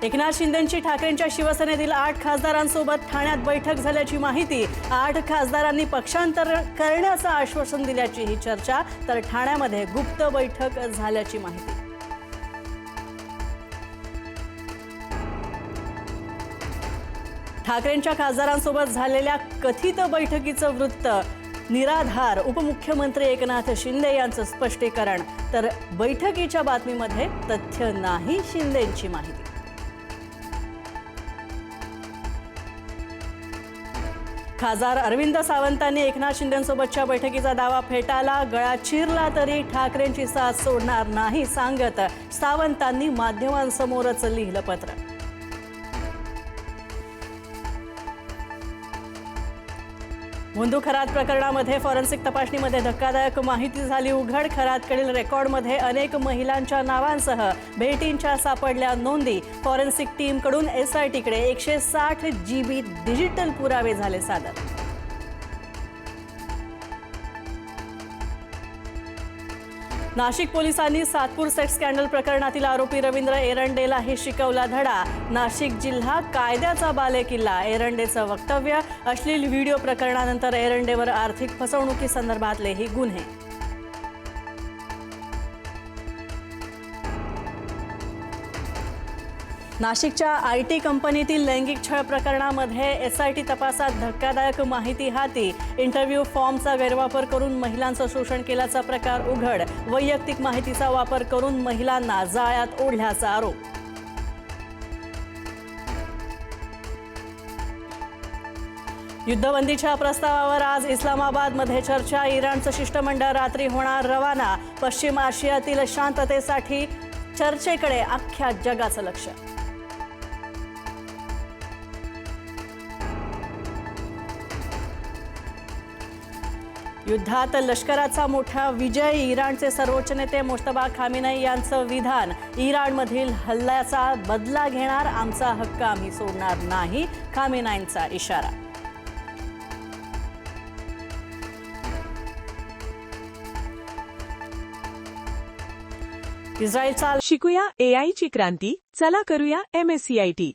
एकनाथ शिंदेंची ठाकरेंच्या शिवसेनेतील 8 खासदारांसोबत ठाण्यात बैठक झाल्याची माहिती। 8 खासदारांनी पक्षांतर करण्याचं आश्वासन दिल्याची ही चर्चा, तर ठाण्यामध्ये गुप्त बैठक झाल्याची माहिती। ठाकरेंच्या खासदारांसोबत झालेल्या कथित बैठकीचं वृत्त निराधार, उपमुख्यमंत्री एकनाथ शिंदे यांचं स्पष्टीकरण, तर बैठकीच्या बातमीमध्ये तथ्य नाही शिंदेंची माहिती। खासदार अरविंद सावंतांनी एकनाथ शिंदेंसोबतच्या बैठकीचा दावा फेटाळला। गळा चिरला तरी ठाकरेंची साथ सोडणार नाही सांगत सावंतांनी माध्यमांसमोरच लिहिलं पत्र। मुंदू खरात प्रकरणामध्ये फॉरेन्सिक तपासणीमध्ये धक्कादायक माहिती झाली उघड। खरातकडील रेकॉर्डमध्ये अनेक महिलांच्या नावांसह भेटींच्या सापडल्या नोंदी। फॉरेन्सिक टीमकडून एसआयटीकडे 160 GB डिजिटल पुरावे झाले सादर। नाशिक पोलिसांनी सातपूर सेक्स स्कॅन्डल प्रकरणातील आरोपी रवींद्र एरंडेलाही शिकवला धडा। नाशिक जिल्हा कायद्याचा बालेकिल्ला, एरंडेचं वक्तव्य। अश्लील व्हिडिओ प्रकरणानंतर एरंडेवर आर्थिक फसवणुकीसंदर्भातलेही गुन्हे। नाशिकच्या आयटी कंपनीतील लैंगिक छळ प्रकरणामध्ये एसआयटी तपासात धक्कादायक माहिती हाती। इंटरव्ह्यू फॉर्मचा गैरवापर करून महिलांचं शोषण केल्याचा प्रकार उघड। वैयक्तिक माहितीचा वापर करून महिलांना जाळ्यात ओढल्याचा आरोप। युद्धबंदीच्या प्रस्तावावर आज इस्लामाबादमध्ये चर्चा। इराणचं शिष्टमंडळ रात्री होणार रवाना। पश्चिम आशियातील शांततेसाठी चर्चेकडे अख्ख्या जगाचं लक्ष। युद्धात लष्कराचा मोठा विजय, इराणचे सर्वोच्च नेते मुश्तबा खामेनेई यांचं विधान। इराणमधील हल्ल्याचा बदला घेणार, आमचा हक्क आम्ही सोडणार नाही, खामेनेईंचा इशारा। इस्रायलचा शिकूया AI ची क्रांती, चला करूया MSCIT।